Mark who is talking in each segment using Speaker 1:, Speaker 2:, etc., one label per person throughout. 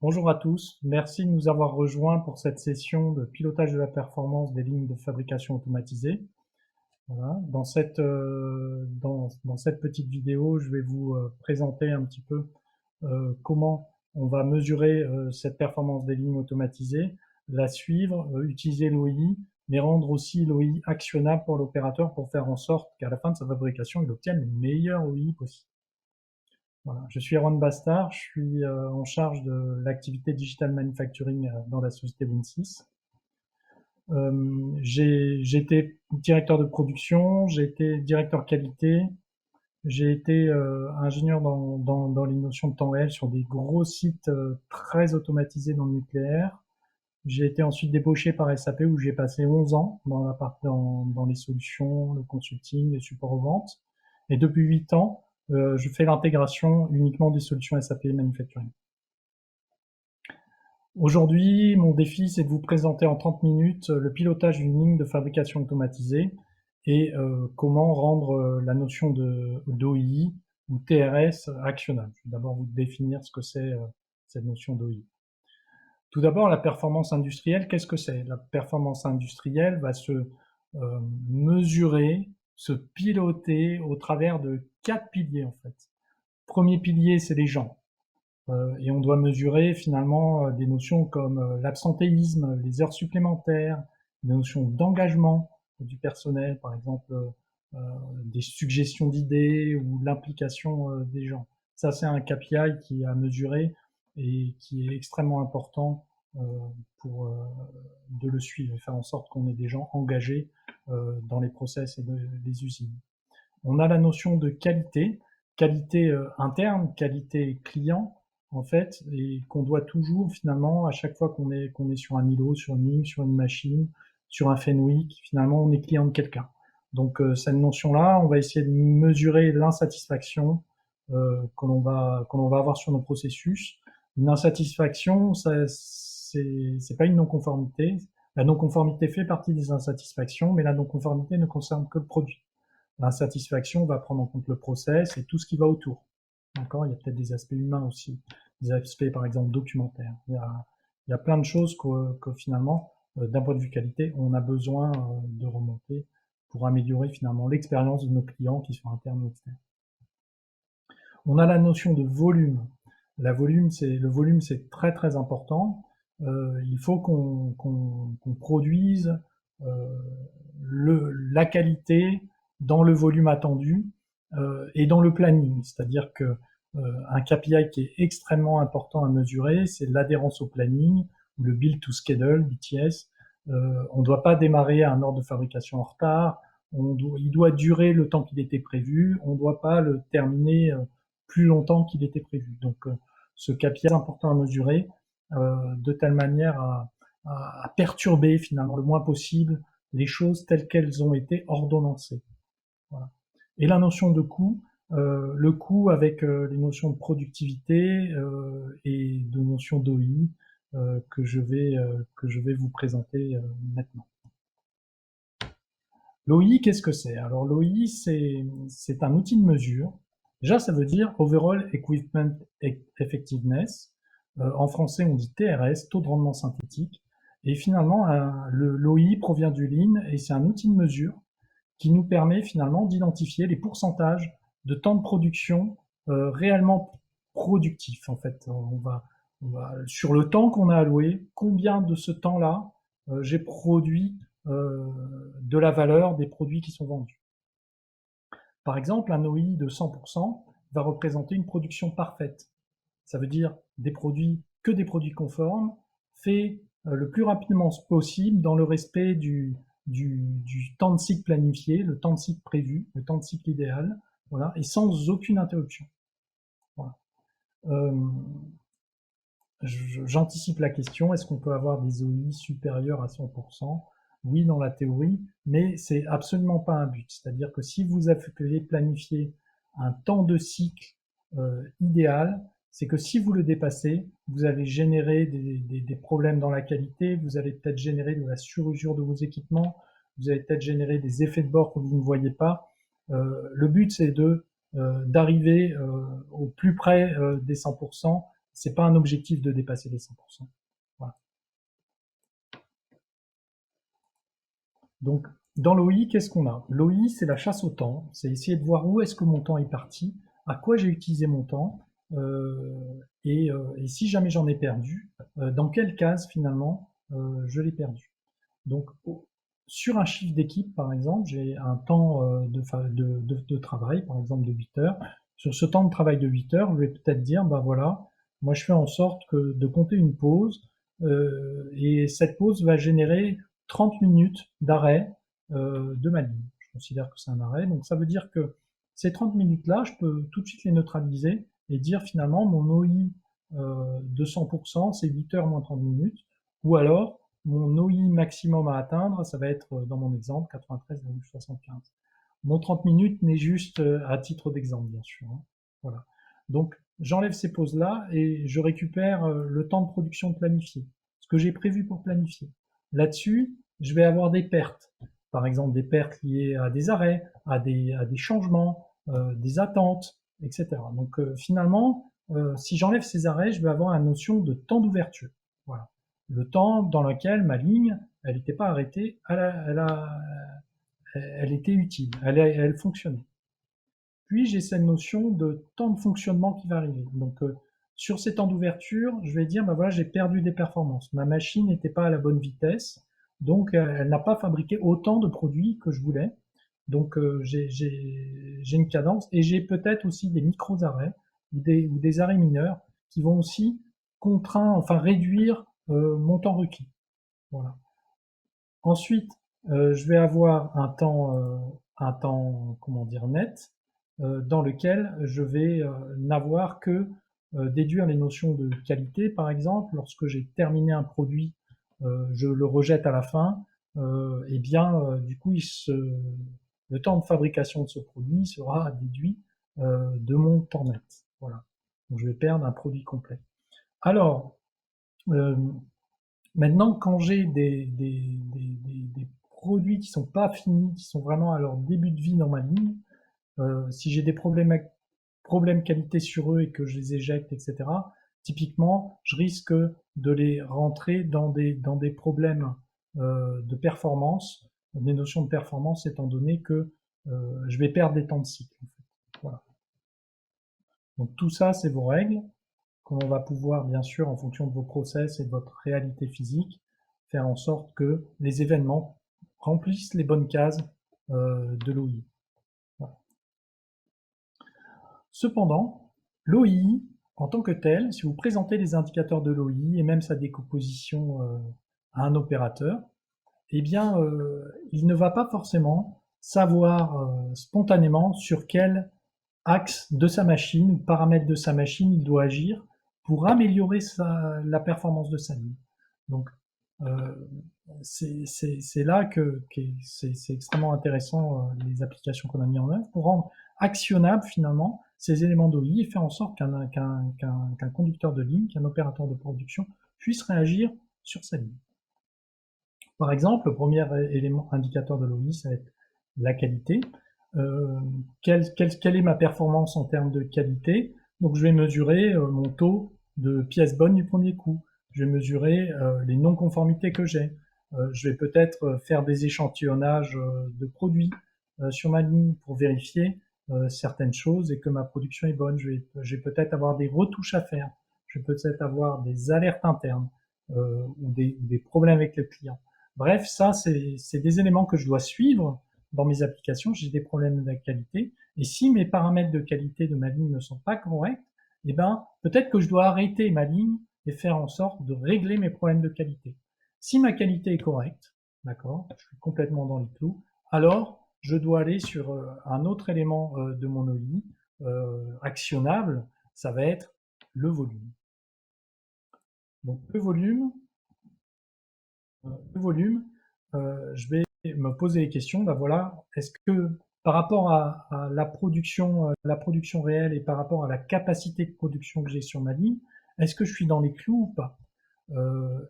Speaker 1: Bonjour à tous, merci de nous avoir rejoints pour cette session de pilotage de la performance des lignes de fabrication automatisées. Voilà. Dans cette petite vidéo, je vais vous présenter un petit peu comment on va mesurer cette performance des lignes automatisées, la suivre, utiliser l'OI, mais rendre aussi l'OI actionnable pour l'opérateur pour faire en sorte qu'à la fin de sa fabrication, il obtienne le meilleur OI possible. Voilà. Je suis Erwan Bastard, je suis en charge de l'activité Digital Manufacturing dans la société Win6. J'ai été directeur de production, j'ai été directeur qualité, j'ai été ingénieur dans les notions de temps réel sur des gros sites très automatisés dans le nucléaire. J'ai été ensuite débauché par SAP où j'ai passé 11 ans dans les solutions, le consulting, les supports aux ventes. Et depuis 8 ans, je fais l'intégration uniquement des solutions SAP Manufacturing. Aujourd'hui, mon défi, c'est de vous présenter en 30 minutes le pilotage d'une ligne de fabrication automatisée et comment rendre la notion d'OI ou TRS actionnable. Je vais d'abord vous définir ce que c'est cette notion d'OI. Tout d'abord, la performance industrielle, qu'est-ce que c'est? La performance industrielle va se mesurer, se piloter au travers de 4 piliers en fait. Premier pilier, c'est les gens. Et on doit mesurer finalement des notions comme l'absentéisme, les heures supplémentaires, des notions d'engagement du personnel, par exemple des suggestions d'idées ou l'implication des gens. Ça, c'est un KPI qui est à mesurer et qui est extrêmement important pour de le suivre et faire en sorte qu'on ait des gens engagés dans les process et les usines. On a la notion de qualité, qualité interne, qualité client, en fait, et qu'on doit toujours finalement, à chaque fois qu'on est sur un îlot, sur une ligne, sur une machine, sur un Fenwick, finalement on est client de quelqu'un. Donc cette notion-là, on va essayer de mesurer l'insatisfaction que l'on va avoir sur nos processus. Une insatisfaction, c'est pas une non-conformité. La non-conformité fait partie des insatisfactions, mais la non-conformité ne concerne que le produit. L'insatisfaction va prendre en compte le process et tout ce qui va autour. D'accord. Il y a peut-être des aspects humains aussi, des aspects par exemple documentaires. Il y a plein de choses que finalement, d'un point de vue qualité, on a besoin de remonter pour améliorer finalement l'expérience de nos clients qui sont internes ou externes. On a la notion de volume. Le volume, c'est très très important. Il faut qu'on produise la qualité dans le volume attendu et dans le planning. C'est-à-dire que un KPI qui est extrêmement important à mesurer, c'est l'adhérence au planning, ou le build to schedule, BTS. On ne doit pas démarrer à un ordre de fabrication en retard. Il doit durer le temps qu'il était prévu. On ne doit pas le terminer plus longtemps qu'il était prévu. Donc, ce KPI est important à mesurer de telle manière à perturber finalement le moins possible les choses telles qu'elles ont été ordonnancées. Voilà. Et la notion de coût, le coût avec les notions de productivité et de notions d'OI que je vais vous présenter maintenant. L'OI, qu'est-ce que c'est? Alors l'OI, c'est un outil de mesure. Déjà, ça veut dire Overall Equipment Effectiveness. En français, on dit TRS, taux de rendement synthétique. Et finalement, l'OI provient du Lean et c'est un outil de mesure qui nous permet finalement d'identifier les pourcentages de temps de production réellement productifs. En fait, on va sur le temps qu'on a alloué, combien de ce temps-là j'ai produit de la valeur des produits qui sont vendus. Par exemple, un OI de 100% va représenter une production parfaite. Ça veut dire que des produits conformes, faits le plus rapidement possible dans le respect du temps de cycle planifié, le temps de cycle prévu, le temps de cycle idéal, voilà, et sans aucune interruption. Voilà. J'anticipe la question, est-ce qu'on peut avoir des OI supérieurs à 100%? Oui, dans la théorie, mais c'est absolument pas un but. C'est-à-dire que si vous avez planifié un temps de cycle idéal, c'est que si vous le dépassez, vous allez générer des problèmes dans la qualité, vous allez peut-être générer de la surusure de vos équipements, vous allez peut-être générer des effets de bord que vous ne voyez pas. Le but, c'est d'arriver au plus près des 100%, c'est pas un objectif de dépasser les 100%. Voilà. Donc, dans l'OI, qu'est-ce qu'on a? L'OI, c'est la chasse au temps, c'est essayer de voir où est-ce que mon temps est parti, à quoi j'ai utilisé mon temps, et si jamais j'en ai perdu, dans quelle case finalement je l'ai perdu. Donc, sur un chiffre d'équipe, par exemple, j'ai un temps de travail, par exemple de 8 heures. Sur ce temps de travail de 8 heures, je vais peut-être dire, bah voilà, moi je fais en sorte de compter une pause, et cette pause va générer 30 minutes d'arrêt de ma ligne. Je considère que c'est un arrêt, donc ça veut dire que ces 30 minutes-là, je peux tout de suite les neutraliser et dire finalement mon OI de 100%, c'est 8 heures moins 30 minutes, ou alors mon OI maximum à atteindre, ça va être, dans mon exemple, 93,75. Mon 30 minutes n'est juste à titre d'exemple, bien sûr. Hein. Voilà. Donc, j'enlève ces pauses-là et je récupère le temps de production planifié, ce que j'ai prévu pour planifier. Là-dessus, je vais avoir des pertes. Par exemple, des pertes liées à des arrêts, à des changements, des attentes, etc. Donc, finalement, si j'enlève ces arrêts, je vais avoir une notion de temps d'ouverture. Voilà. Le temps dans lequel ma ligne, elle n'était pas arrêtée, elle était utile, elle fonctionnait. Puis j'ai cette notion de temps de fonctionnement qui va arriver. Donc sur ces temps d'ouverture, je vais dire, bah voilà, j'ai perdu des performances. Ma machine n'était pas à la bonne vitesse, donc elle n'a pas fabriqué autant de produits que je voulais. Donc j'ai une cadence et j'ai peut-être aussi des micro-arrêts ou des arrêts mineurs qui vont aussi réduire mon temps requis. Voilà. Ensuite, je vais avoir un temps, comment dire, net, dans lequel je vais n'avoir que déduire les notions de qualité, par exemple. Lorsque j'ai terminé un produit, je le rejette à la fin. Eh bien, du coup, le temps de fabrication de ce produit sera déduit de mon temps net. Voilà. Donc, je vais perdre un produit complet. Alors, maintenant, quand j'ai des produits qui sont pas finis, qui sont vraiment à leur début de vie dans ma ligne, si j'ai des problèmes qualité sur eux et que je les éjecte, etc., typiquement, je risque de les rentrer dans des problèmes de performance, des notions de performance, étant donné que je vais perdre des temps de cycle. En fait. Voilà. Donc tout ça, c'est vos règles qu'on va pouvoir, bien sûr, en fonction de vos process et de votre réalité physique, faire en sorte que les événements remplissent les bonnes cases de l'OI. Voilà. Cependant, l'OI, en tant que tel, si vous présentez les indicateurs de l'OI et même sa décomposition à un opérateur, eh bien, il ne va pas forcément savoir spontanément sur quel axe de sa machine ou paramètre de sa machine il doit agir pour améliorer la performance de sa ligne. Donc, c'est là que c'est extrêmement intéressant les applications qu'on a mis en œuvre pour rendre actionnable finalement ces éléments d'OI et faire en sorte qu'un conducteur de ligne, qu'un opérateur de production puisse réagir sur sa ligne. Par exemple, le premier élément indicateur de l'OI, ça va être la qualité. Quelle est ma performance en termes de qualité? Donc je vais mesurer mon taux de pièces bonnes du premier coup. Je vais mesurer les non-conformités que j'ai. Je vais peut-être faire des échantillonnages de produits sur ma ligne pour vérifier certaines choses et que ma production est bonne. Je vais peut-être avoir des retouches à faire. Je vais peut-être avoir des alertes internes ou des problèmes avec le client. Bref, ça, c'est des éléments que je dois suivre dans mes applications. J'ai des problèmes de qualité. Et si mes paramètres de qualité de ma ligne ne sont pas corrects, eh ben, peut-être que je dois arrêter ma ligne et faire en sorte de régler mes problèmes de qualité. Si ma qualité est correcte, d'accord, je suis complètement dans les clous, alors je dois aller sur un autre élément de mon OI actionnable, ça va être le volume. Donc le volume, je vais me poser les questions, ben voilà, est-ce que par rapport à la production réelle et par rapport à la capacité de production que j'ai sur ma ligne, est-ce que je suis dans les clous ou pas?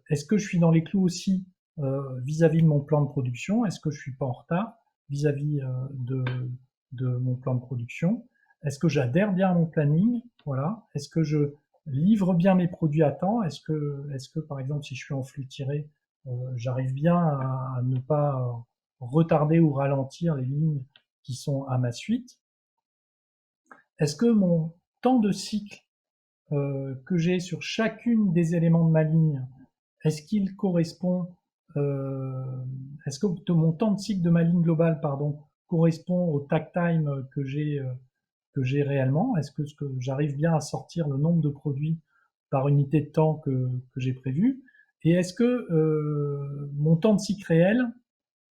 Speaker 1: Est-ce que je suis dans les clous aussi vis-à-vis de mon plan de production? Est-ce que je suis pas en retard vis-à-vis de mon plan de production? Est-ce que j'adhère bien à mon planning? Voilà. Est-ce que livre bien mes produits à temps? Est-ce que par exemple, si je suis en flux tiré, j'arrive bien à ne pas retarder ou ralentir les lignes qui sont à ma suite? Est-ce que mon temps de cycle que j'ai sur chacune des éléments de ma ligne, est-ce qu'il correspond, euh, est-ce que mon temps de cycle de ma ligne globale, pardon, correspond au takt time que j'ai réellement? Est-ce que j'arrive bien à sortir le nombre de produits par unité de temps que j'ai prévu? Et est-ce que mon temps de cycle réel,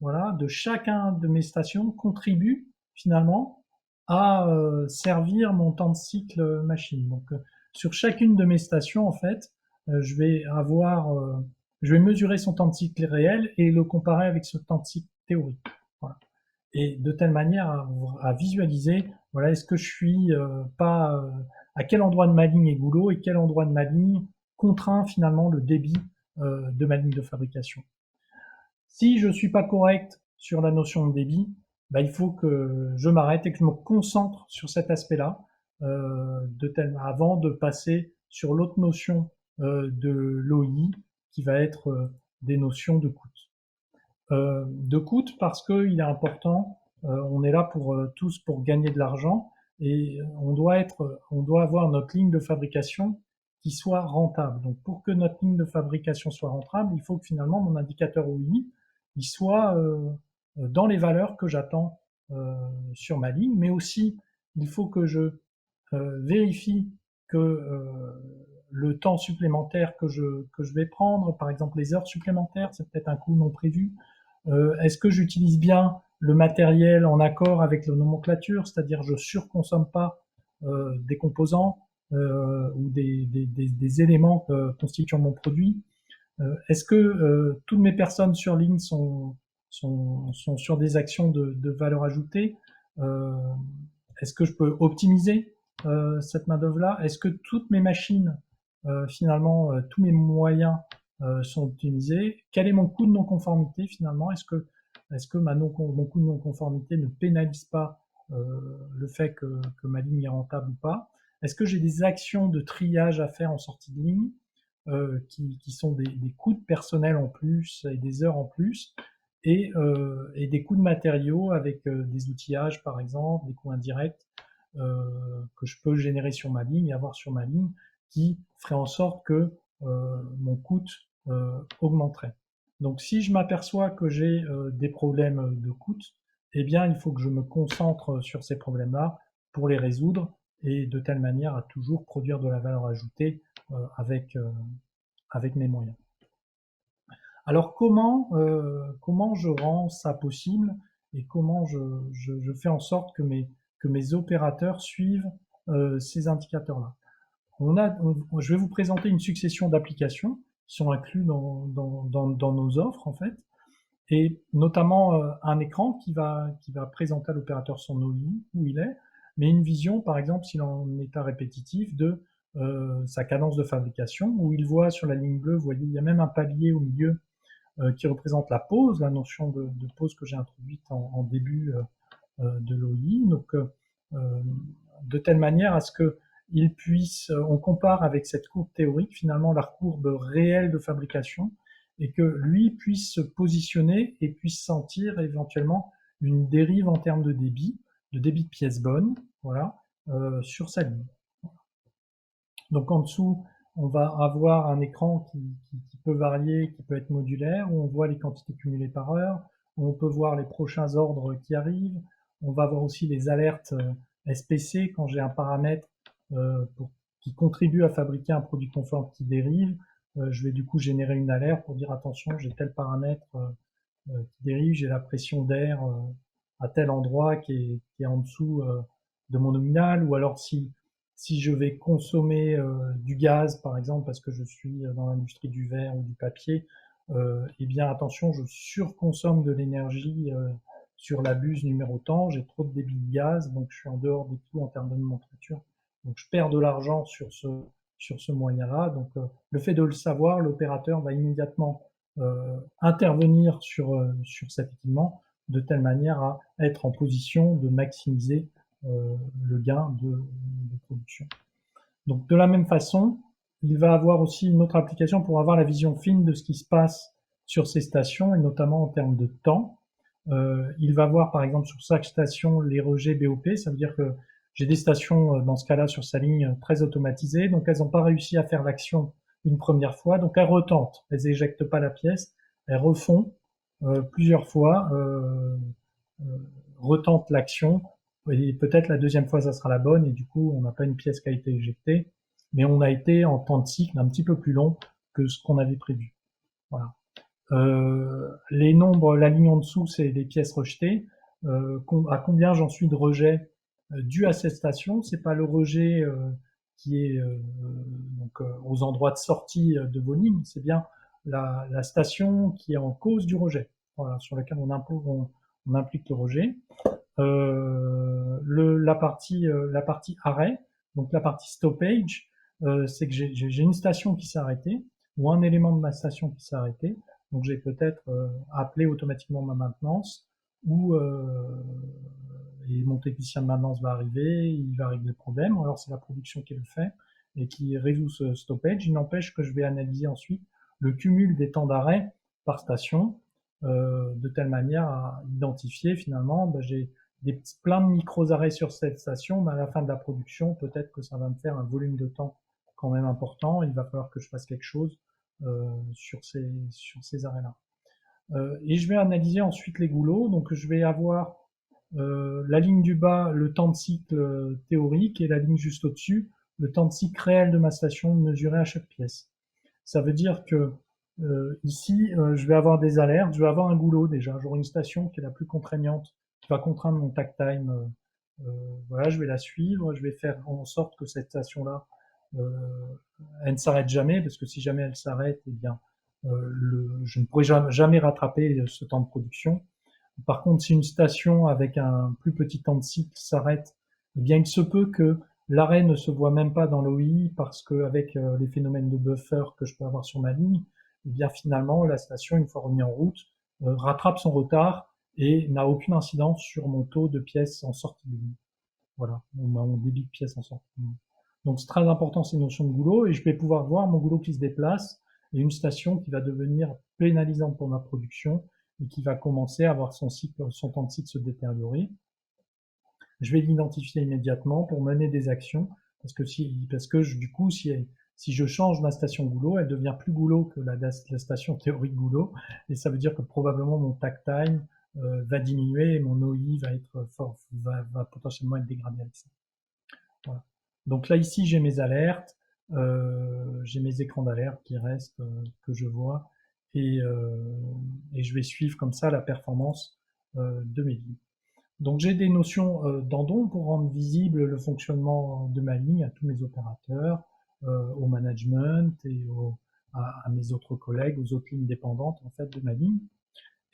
Speaker 1: voilà, de chacun de mes stations contribue finalement à servir mon temps de cycle machine. Donc sur chacune de mes stations, en fait, je vais mesurer son temps de cycle réel et le comparer avec ce temps de cycle théorique. Voilà. Et de telle manière à visualiser, voilà, est-ce que je suis pas à quel endroit de ma ligne est goulot et quel endroit de ma ligne contraint finalement le débit de ma ligne de fabrication. Si je suis pas correct sur la notion de débit, bah, il faut que je m'arrête et que je me concentre sur cet aspect-là, avant de passer sur l'autre notion de l'OI, qui va être des notions de coût. De coût parce qu'il est important, on est là pour tous pour gagner de l'argent et on doit avoir notre ligne de fabrication qui soit rentable. Donc pour que notre ligne de fabrication soit rentable, il faut que finalement mon indicateur OI il soit dans les valeurs que j'attends sur ma ligne, mais aussi il faut que je vérifie que le temps supplémentaire que je vais prendre, par exemple les heures supplémentaires, c'est peut-être un coût non prévu. Est-ce que j'utilise bien le matériel en accord avec la nomenclature, c'est-à-dire je surconsomme pas des composants ou des éléments constituant mon produit. Est-ce que toutes mes personnes sur ligne sont sur des actions de valeur ajoutée? euh, Est-ce que je peux optimiser cette main-d'œuvre-là? Est-ce que toutes mes machines, finalement, tous mes moyens sont optimisés? Quel est mon coût de non-conformité finalement? Est-ce que mon coût de non-conformité ne pénalise pas le fait que ma ligne est rentable ou pas? Est-ce que j'ai des actions de triage à faire en sortie de ligne qui sont des coûts de personnel en plus et des heures en plus et des coûts de matériaux avec des outillages par exemple, des coûts indirects que je peux générer sur ma ligne et avoir sur ma ligne qui ferait en sorte que mon coût augmenterait. Donc si je m'aperçois que j'ai des problèmes de coût, eh bien il faut que je me concentre sur ces problèmes-là pour les résoudre et de telle manière à toujours produire de la valeur ajoutée avec mes moyens. Alors comment je rends ça possible et comment je fais en sorte que mes opérateurs suivent ces indicateurs-là? Je vais vous présenter une succession d'applications qui sont incluses dans nos offres en fait, et notamment un écran qui va présenter à l'opérateur son OI, où il est, mais une vision, par exemple, s'il est en état répétitif, de sa cadence de fabrication, où il voit sur la ligne bleue, vous voyez, il y a même un palier au milieu qui représente la pause, la notion de pause que j'ai introduite en début de l'OI. Donc, de telle manière à ce que il puisse, on compare avec cette courbe théorique finalement la courbe réelle de fabrication et que lui puisse se positionner et puisse sentir éventuellement une dérive en termes de débit de pièces bonnes, voilà, sur sa ligne. Donc en dessous, on va avoir un écran qui peut varier, qui peut être modulaire, où on voit les quantités cumulées par heure, où on peut voir les prochains ordres qui arrivent. On va voir aussi les alertes SPC quand j'ai un paramètre qui contribue à fabriquer un produit conforme qui dérive. Je vais du coup générer une alerte pour dire attention, j'ai tel paramètre qui dérive, j'ai la pression d'air à tel endroit qui est en dessous de mon nominal, ou alors si je vais consommer du gaz, par exemple, parce que je suis dans l'industrie du verre ou du papier, eh bien attention, je surconsomme de l'énergie sur la buse numéro tant, j'ai trop de débit de gaz, donc je suis en dehors des clous en termes de nomenclature. Donc je perds de l'argent sur ce moyen-là. Donc le fait de le savoir, l'opérateur va immédiatement intervenir sur cet équipement de telle manière à être en position de maximiser le gain de production. Donc de la même façon, il va avoir aussi une autre application pour avoir la vision fine de ce qui se passe sur ces stations, et notamment en termes de temps. Il va voir par exemple sur chaque station les rejets BOP, ça veut dire que j'ai des stations dans ce cas-là sur sa ligne très automatisées, donc elles n'ont pas réussi à faire l'action une première fois, donc elles retentent, elles éjectent pas la pièce, elles refont plusieurs fois, retentent l'action, et peut-être la deuxième fois ça sera la bonne, et du coup on n'a pas une pièce qui a été éjectée, mais on a été en temps de cycle un petit peu plus long que ce qu'on avait prévu. Voilà. Les nombres, la ligne en dessous, c'est les pièces rejetées. À combien j'en suis de rejet dû à cette station? C'est pas le rejet qui est donc aux endroits de sortie de vos lignes, c'est bien la station qui est en cause du rejet, voilà, sur laquelle on implique le rejet. La partie arrêt, donc la partie stoppage, c'est que j'ai une station qui s'est arrêtée ou un élément de ma station qui s'est arrêté. Donc j'ai peut-être appelé automatiquement ma maintenance ou et mon technicien de maintenance va arriver, il va régler le problème. Alors c'est la production qui le fait et qui résout ce stoppage. Il n'empêche que je vais analyser ensuite le cumul des temps d'arrêt par station de telle manière à identifier finalement, j'ai plein de micros-arrêts sur cette station, mais à la fin de la production, peut-être que ça va me faire un volume de temps quand même important. Il va falloir que je fasse quelque chose sur ces arrêts-là. Et je vais analyser ensuite les goulots. Donc je vais avoir la ligne du bas, le temps de cycle théorique, et la ligne juste au-dessus, le temps de cycle réel de ma station mesuré à chaque pièce. Ça veut dire que ici, je vais avoir des alertes, je vais avoir un goulot déjà, j'aurai une station qui est la plus contraignante, qui va contraindre mon takt time. Voilà, je vais la suivre, je vais faire en sorte que cette station-là, elle ne s'arrête jamais, parce que si jamais elle s'arrête, eh bien, je ne pourrai jamais rattraper ce temps de production. Par contre, si une station avec un plus petit temps de cycle s'arrête, eh bien, il se peut que l'arrêt ne se voit même pas dans l'OI parce qu'avec les phénomènes de buffer que je peux avoir sur ma ligne, eh bien, finalement, la station, une fois remise en route, rattrape son retard et n'a aucune incidence sur mon taux de pièces en sortie de ligne. Voilà, mon débit de pièces en sortie de ligne. Donc, c'est très important ces notions de goulot, et je vais pouvoir voir mon goulot qui se déplace et une station qui va devenir pénalisante pour ma production et qui va commencer à avoir son temps de cycle se détériorer. Je vais l'identifier immédiatement pour mener des actions, parce que du coup, si je change ma station goulot, elle devient plus goulot que la station théorique goulot, et ça veut dire que probablement mon takt time va diminuer et mon OI va potentiellement être dégradé avec ça. Voilà. Donc là, ici, j'ai mes alertes, j'ai mes écrans d'alerte qui restent, que je vois, et je vais suivre comme ça la performance de mes lignes. Donc j'ai des notions d'Andon pour rendre visible le fonctionnement de ma ligne à tous mes opérateurs, au management et à mes autres collègues, aux autres lignes dépendantes en fait de ma ligne.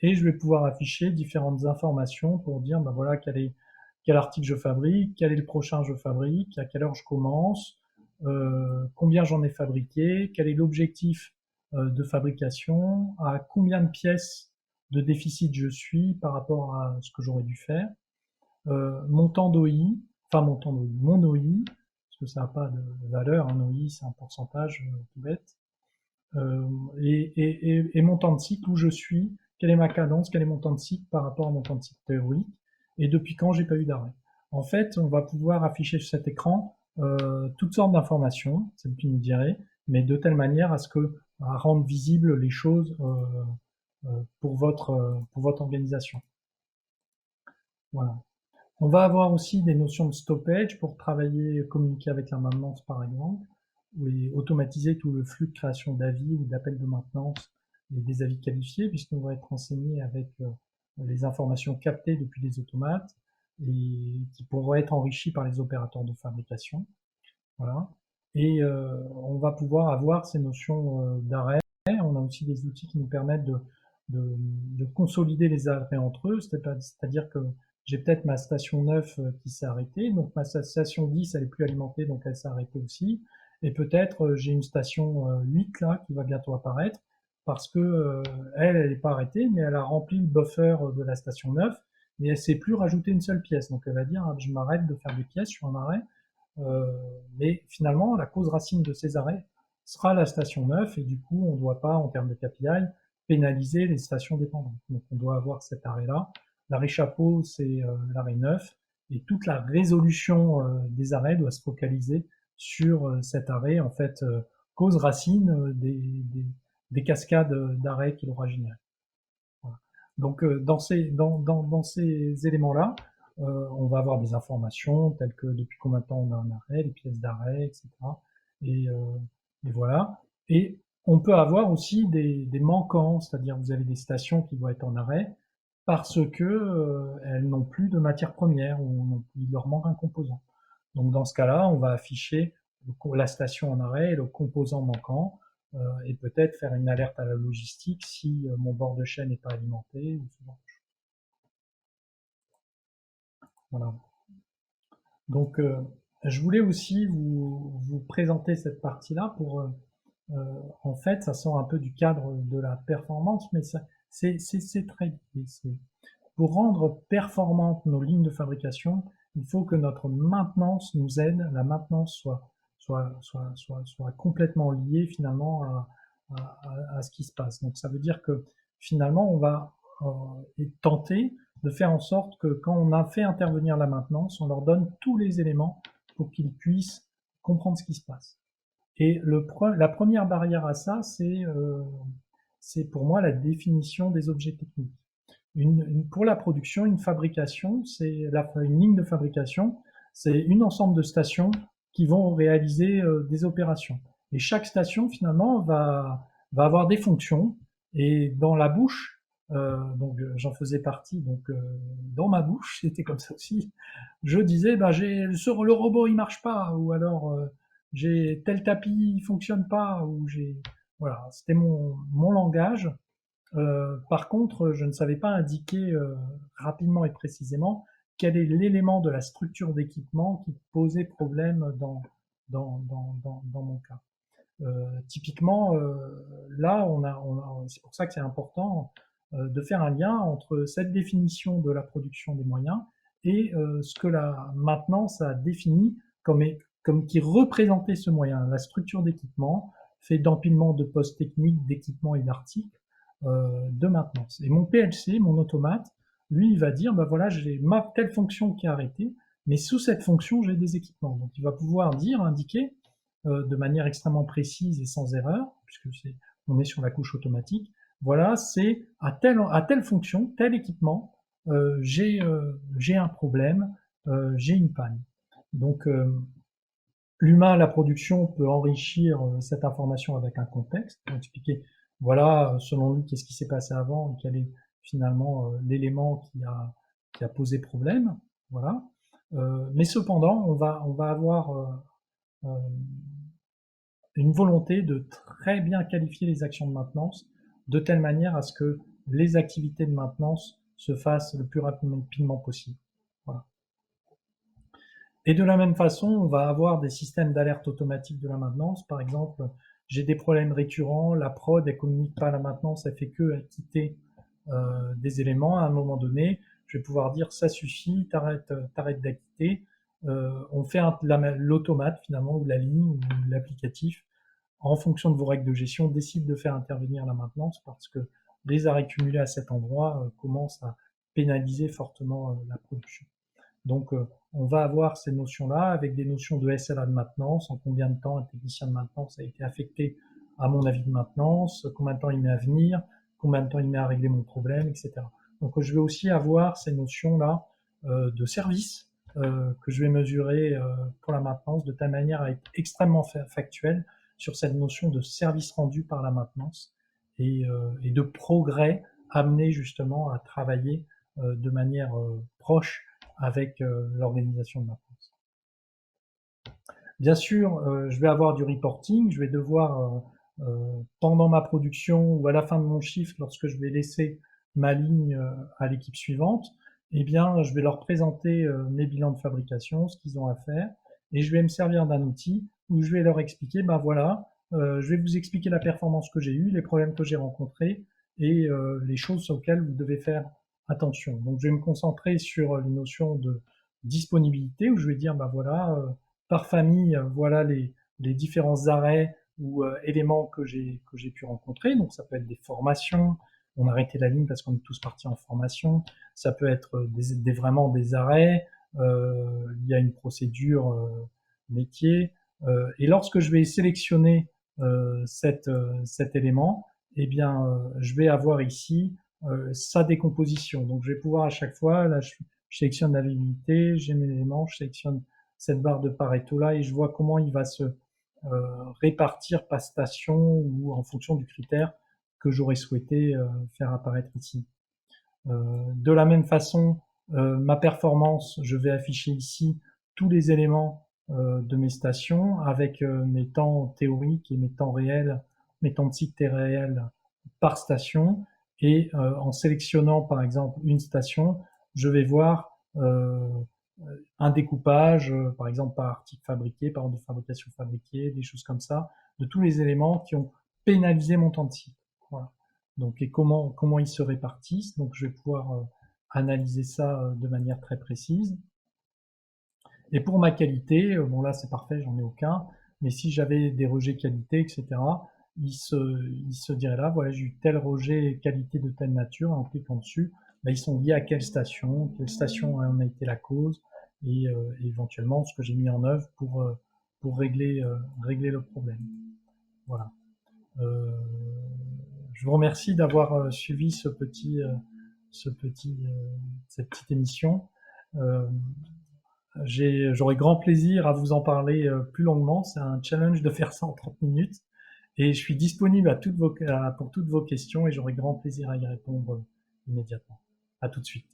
Speaker 1: Et je vais pouvoir afficher différentes informations pour dire ben voilà quel article je fabrique, quel est le prochain je fabrique, à quelle heure je commence, combien j'en ai fabriqué, quel est l'objectif de fabrication, à combien de pièces de déficit je suis par rapport à ce que j'aurais dû faire, mon temps d'OI, enfin mon OI, parce que ça n'a pas de valeur, un OI c'est un pourcentage tout bête, et mon temps de cycle, où je suis, quelle est ma cadence, quel est mon temps de cycle par rapport à mon temps de cycle théorique, et depuis quand j'ai pas eu d'arrêt. En fait, on va pouvoir afficher sur cet écran toutes sortes d'informations, c'est ce qui nous dirait, mais de telle manière à rendre visibles les choses pour votre organisation. Voilà. On va avoir aussi des notions de stoppage pour travailler, communiquer avec la maintenance par exemple, et automatiser tout le flux de création d'avis ou d'appels de maintenance et des avis qualifiés, puisqu'on va être renseigné avec les informations captées depuis les automates et qui pourront être enrichies par les opérateurs de fabrication. Voilà. Et on va pouvoir avoir ces notions d'arrêt. On a aussi des outils qui nous permettent de consolider les arrêts entre eux, c'est-à-dire que j'ai peut-être ma station 9 qui s'est arrêtée, donc ma station 10 elle est plus alimentée, donc elle s'est arrêtée aussi, et peut-être j'ai une station 8 là qui va bientôt apparaître, parce que elle n'est pas arrêtée, mais elle a rempli le buffer de la station 9, et elle sait plus rajouter une seule pièce, donc elle va dire ah, je m'arrête de faire des pièces, je suis en arrêt, mais finalement la cause racine de ces arrêts, sera la station 9 et du coup, on ne doit pas, en termes de KPI, pénaliser les stations dépendantes. Donc, on doit avoir cet arrêt-là. L'arrêt chapeau, c'est l'arrêt 9 et toute la résolution des arrêts doit se focaliser sur cet arrêt, en fait, cause racine des cascades d'arrêts qu'il aura générés. Voilà. Donc, dans ces éléments-là, on va avoir des informations telles que depuis combien de temps on a un arrêt, les pièces d'arrêt, etc. Et, euh, et voilà. Et on peut avoir aussi des manquants, c'est-à-dire vous avez des stations qui vont être en arrêt parce que elles n'ont plus de matière première ou il leur manque un composant. Donc dans ce cas-là, on va afficher la station en arrêt et le composant manquant et peut-être faire une alerte à la logistique si mon bord de chaîne n'est pas alimenté ou ce genre de choses. Voilà. Donc je voulais aussi vous présenter cette partie-là pour en fait, ça sort un peu du cadre de la performance, mais c'est très lié. Pour rendre performantes nos lignes de fabrication, il faut que notre maintenance nous aide, la maintenance soit complètement liée finalement à ce qui se passe. Donc ça veut dire que finalement, on va tenter de faire en sorte que quand on a fait intervenir la maintenance, on leur donne tous les éléments pour qu'ils puissent comprendre ce qui se passe. Et la première barrière à ça, c'est pour moi la définition des objets techniques. Pour la production, une fabrication, une ligne de fabrication, c'est un ensemble de stations qui vont réaliser des opérations. Et chaque station, finalement, va avoir des fonctions. Et dans la bouche, donc j'en faisais partie, donc dans ma bouche, c'était comme ça aussi. Je disais, ben, le robot il marche pas, ou alors j'ai tel tapis il fonctionne pas, ou voilà, c'était mon langage. Par contre, je ne savais pas indiquer rapidement et précisément quel est l'élément de la structure d'équipement qui posait problème dans mon cas. Typiquement, là, c'est pour ça que c'est important de faire un lien entre cette définition de la production des moyens et ce que la maintenance a défini comme qui représentait ce moyen. La structure d'équipement fait d'empilement de postes techniques, d'équipements et d'articles de maintenance. Et mon PLC, mon automate, lui, il va dire, bah voilà, j'ai telle fonction qui est arrêtée, mais sous cette fonction, j'ai des équipements. Donc, il va pouvoir indiquer de manière extrêmement précise et sans erreur, puisque on est sur la couche automatique. Voilà, c'est à telle fonction, tel équipement, j'ai un problème, j'ai une panne. Donc, l'humain à la production peut enrichir cette information avec un contexte, pour expliquer, voilà, selon lui, qu'est-ce qui s'est passé avant et quel est finalement l'élément qui a posé problème. Voilà. Mais cependant, on va avoir une volonté de très bien qualifier les actions de maintenance de telle manière à ce que les activités de maintenance se fassent le plus rapidement possible. Voilà. Et de la même façon, on va avoir des systèmes d'alerte automatique de la maintenance. Par exemple, j'ai des problèmes récurrents, la prod, elle communique pas à la maintenance, elle fait que quitter des éléments. À un moment donné, je vais pouvoir dire ça suffit, t'arrêtes d'acquitter. On fait l'automate finalement, ou la ligne, ou l'applicatif, en fonction de vos règles de gestion, décide de faire intervenir la maintenance parce que les arrêts cumulés à cet endroit commencent à pénaliser fortement la production. Donc, on va avoir ces notions-là avec des notions de SLA de maintenance, en combien de temps un technicien de maintenance a été affecté à mon avis de maintenance, combien de temps il met à venir, combien de temps il met à régler mon problème, etc. Donc, je vais aussi avoir ces notions-là de service que je vais mesurer pour la maintenance de telle manière à être extrêmement factuel sur cette notion de service rendu par la maintenance et de progrès amené justement à travailler de manière proche avec l'organisation de maintenance. Bien sûr, je vais avoir du reporting, je vais devoir, pendant ma production ou à la fin de mon shift, lorsque je vais laisser ma ligne à l'équipe suivante, eh bien, je vais leur présenter mes bilans de fabrication, ce qu'ils ont à faire, et je vais me servir d'un outil où je vais leur expliquer, ben voilà, je vais vous expliquer la performance que j'ai eue, les problèmes que j'ai rencontrés et les choses auxquelles vous devez faire attention. Donc, je vais me concentrer sur les notions de disponibilité où je vais dire, ben voilà, par famille, voilà les différents arrêts ou éléments que j'ai pu rencontrer. Donc ça peut être des formations, on a arrêté la ligne parce qu'on est tous partis en formation. Ça peut être vraiment des arrêts. Il y a une procédure métier. Et lorsque je vais sélectionner cet élément, eh bien, je vais avoir ici sa décomposition. Donc, je vais pouvoir à chaque fois, là, je sélectionne la visibilité, j'ai mes éléments, je sélectionne cette barre de Pareto là et je vois comment il va se répartir par station ou en fonction du critère que j'aurais souhaité faire apparaître ici. De la même façon, ma performance, je vais afficher ici tous les éléments de mes stations avec mes temps théoriques et mes temps réels, mes temps de cycle réels par station. Et en sélectionnant par exemple une station, je vais voir un découpage, par exemple par article fabriqué, par ordre de fabrication fabriquée, des choses comme ça, de tous les éléments qui ont pénalisé mon temps de cycle. Voilà. Donc, et comment ils se répartissent. Donc, je vais pouvoir analyser ça de manière très précise. Et pour ma qualité, bon là c'est parfait, j'en ai aucun. Mais si j'avais des rejets qualité, etc., il se dirait là, voilà, j'ai eu tel rejet qualité de telle nature, en cliquant dessus, ben, ils sont liés à quelle station en a été la cause, et éventuellement ce que j'ai mis en œuvre pour régler le problème. Voilà. Je vous remercie d'avoir suivi cette petite émission. J'aurai grand plaisir à vous en parler plus longuement. C'est un challenge de faire ça en 30 minutes. Et je suis disponible pour toutes vos questions et j'aurai grand plaisir à y répondre immédiatement. À tout de suite.